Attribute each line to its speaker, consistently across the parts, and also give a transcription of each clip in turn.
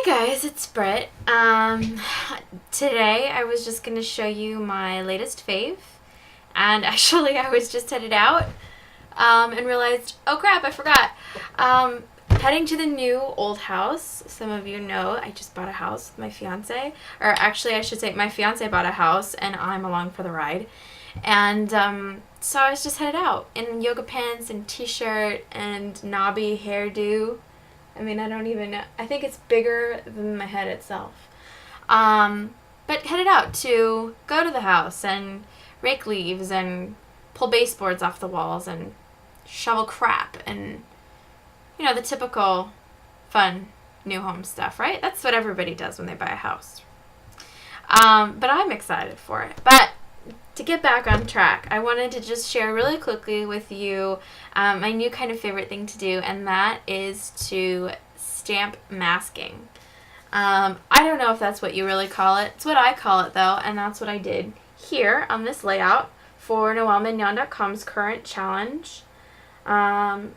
Speaker 1: Guys, it's Britt. Today I was just going to show you my latest fave, and actually I was just headed out and realized, oh crap, I forgot. Heading to the new old house. Some of you know I just bought a house with my fiance, or actually I should say my fiance bought a house and I'm along for the ride. And so I was just headed out in yoga pants and t-shirt and knobby hairdo. I mean, I don't even know. I think it's bigger than my head itself. But headed out to go to the house and rake leaves and pull baseboards off the walls and shovel crap and, you know, the typical fun new home stuff, right? That's what everybody does when they buy a house. But I'm excited for it. But to get back on track, I wanted to just share really quickly with you my new kind of favorite thing to do, and that is to stamp masking. I don't know if that's what you really call it. It's what I call it, though, and that's what I did here on this layout for NoelleMignon.com's current challenge. You can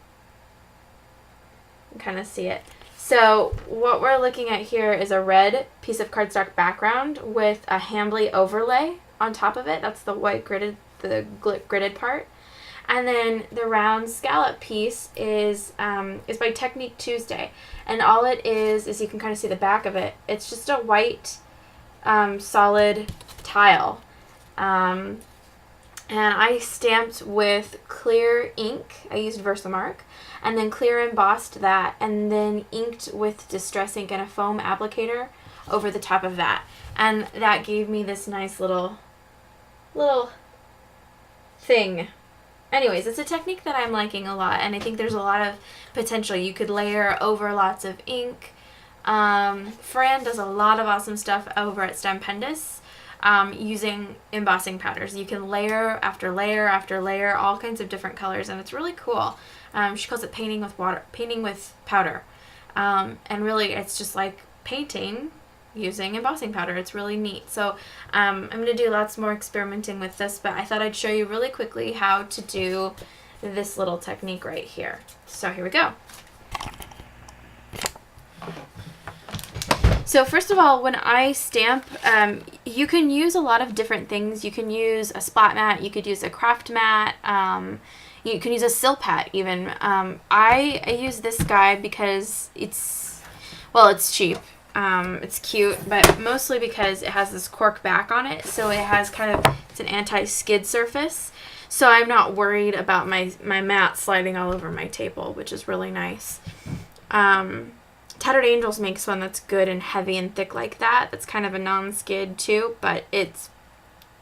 Speaker 1: kind of see it. So what we're looking at here is a red piece of cardstock background with a Hambly overlay on top of it. That's the white gridded, gridded part. And then the round scallop piece is by Technique Tuesday. And all it is you can kind of see the back of it. It's just a white solid tile. And I stamped with clear ink. I used Versamark. And then clear embossed that. And then inked with Distress ink and a foam applicator over the top of that. And that gave me this nice little thing. Anyways, it's a technique that I'm liking a lot, and I think there's a lot of potential. You could layer over lots of ink. Fran does a lot of awesome stuff over at Stampendous using embossing powders. You can layer after layer after layer, all kinds of different colors, and it's really cool. She calls it painting with powder. And really, it's just like painting using embossing powder. It's really neat. So I'm going to do lots more experimenting with this, but I thought I'd show you really quickly how to do this little technique right here. So here we go. So first of all, when I stamp, you can use a lot of different things. You can use a spot mat, you could use a craft mat, you can use a Silpat even. I use this guy because it's cheap. It's cute, but mostly because it has this cork back on it, so it has it's an anti-skid surface, so I'm not worried about my mat sliding all over my table, which is really nice. Tattered Angels makes one that's good and heavy and thick like that. That's kind of a non-skid too, but it's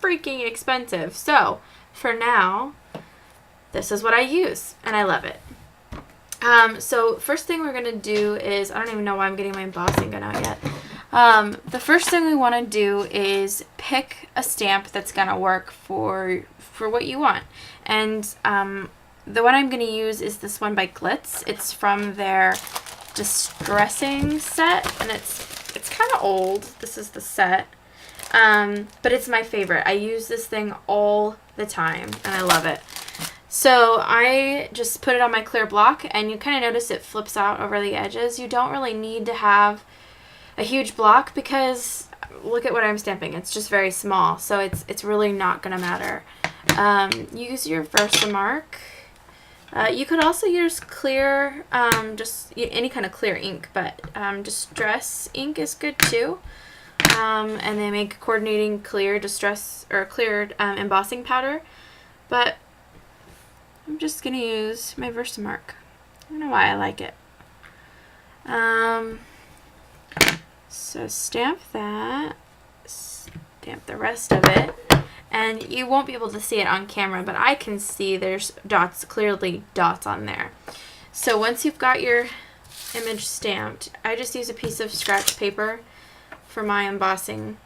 Speaker 1: freaking expensive. So for now, this is what I use, and I love it. So first thing we're going to do is, I don't even know why I'm getting my embossing gun out yet. The first thing we want to do is pick a stamp that's going to work for what you want. And the one I'm going to use is this one by Glitz. It's from their Distressing set, and it's kind of old. This is the set. But it's my favorite. I use this thing all the time, and I love it. So I just put it on my clear block, and you kind of notice it flips out over the edges. You don't really need to have a huge block because look at what I'm stamping. It's just very small, so it's really not going to matter. Use your Versamark. You could also use clear, just any kind of clear ink, but Distress ink is good too. And they make coordinating clear distress or clear embossing powder, but I'm just going to use my Versamark. I don't know why I like it. So stamp that, stamp the rest of it, and you won't be able to see it on camera, but I can see there's clearly dots on there. So once you've got your image stamped, I just use a piece of scratch paper for my embossing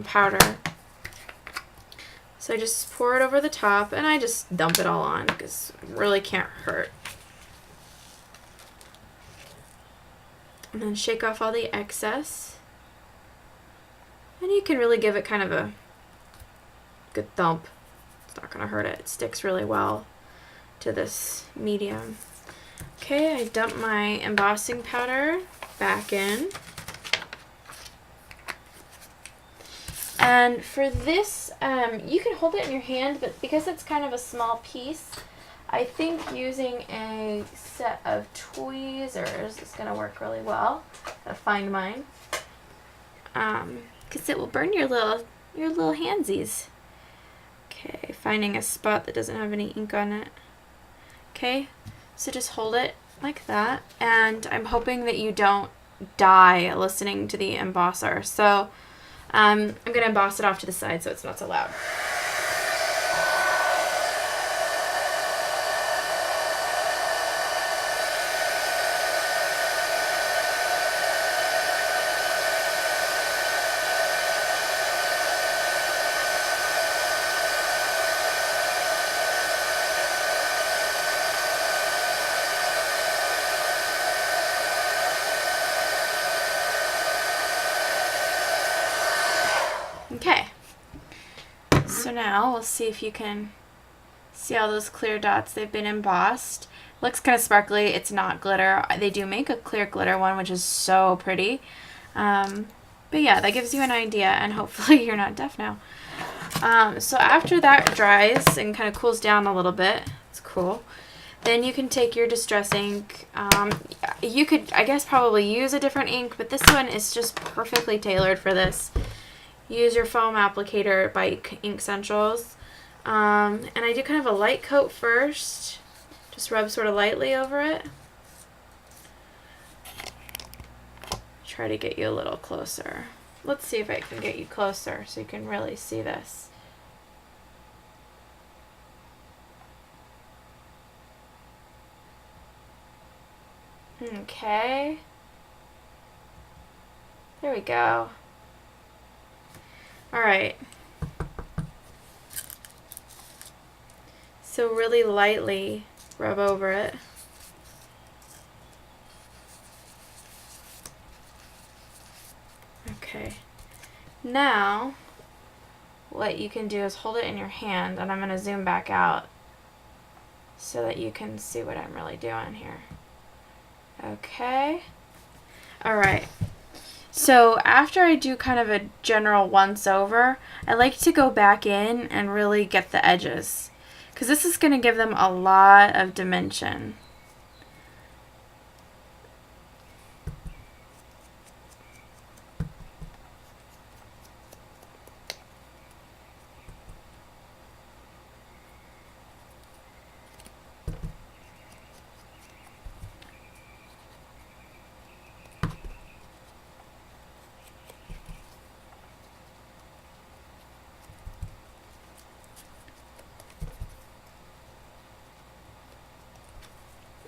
Speaker 1: powder. So I just pour it over the top, and I just dump it all on because it really can't hurt. And then shake off all the excess. And you can really give it kind of a good thump. It's not going to hurt it. It sticks really well to this medium. Okay, I dump my embossing powder back in. And for this, you can hold it in your hand, but because it's kind of a small piece, I think using a set of tweezers is going to work really well. I'll find mine. Because it will burn your little handsies. Okay, finding a spot that doesn't have any ink on it. Okay, so just hold it like that, and I'm hoping that you don't die listening to the embosser. So I'm going to emboss it off to the side so it's not so loud. Okay, so now we'll see if you can see all those clear dots. They've been embossed. Looks kind of sparkly. It's not glitter. They do make a clear glitter one, which is so pretty. But yeah, that gives you an idea, and hopefully you're not deaf now. So after that dries and kind of cools down a little bit, it's cool. Then you can take your distress ink. You could, I guess, probably use a different ink, but this one is just perfectly tailored for this. Use your foam applicator by Ink Essentials. And I do kind of a light coat first. Just rub sort of lightly over it. Try to get you a little closer. Let's see if I can get you closer so you can really see this. Okay. There we go. Alright, so really lightly rub over it. Okay, now what you can do is hold it in your hand, and I'm going to zoom back out so that you can see what I'm really doing here. Okay, alright. So after I do kind of a general once over, I like to go back in and really get the edges, because this is going to give them a lot of dimension.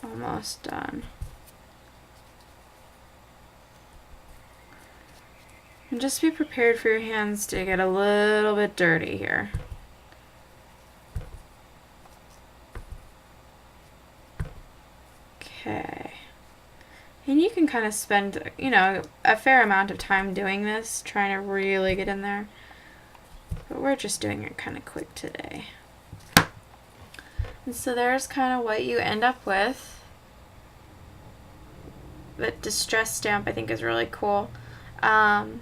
Speaker 1: Almost done. And just be prepared for your hands to get a little bit dirty here. Okay. And you can kind of spend, you know, a fair amount of time doing this, trying to really get in there. But we're just doing it kind of quick today. And so there's kind of what you end up with. The distress stamp I think is really cool. You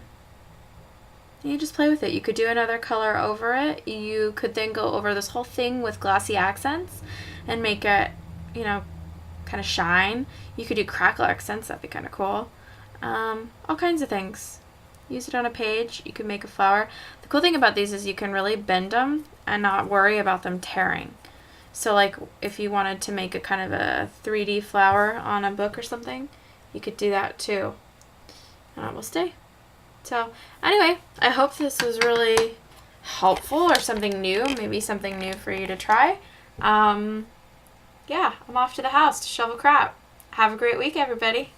Speaker 1: just play with it. You could do another color over it. You could then go over this whole thing with glossy accents and make it, you know, kind of shine. You could do crackle accents. That'd be kind of cool. All kinds of things. Use it on a page. You can make a flower. The cool thing about these is you can really bend them and not worry about them tearing. So like if you wanted to make a kind of a 3D flower on a book or something, you could do that too. And it will stay. So anyway, I hope this was really helpful or something new, maybe something new for you to try. Yeah, I'm off to the house to shovel crap. Have a great week, everybody.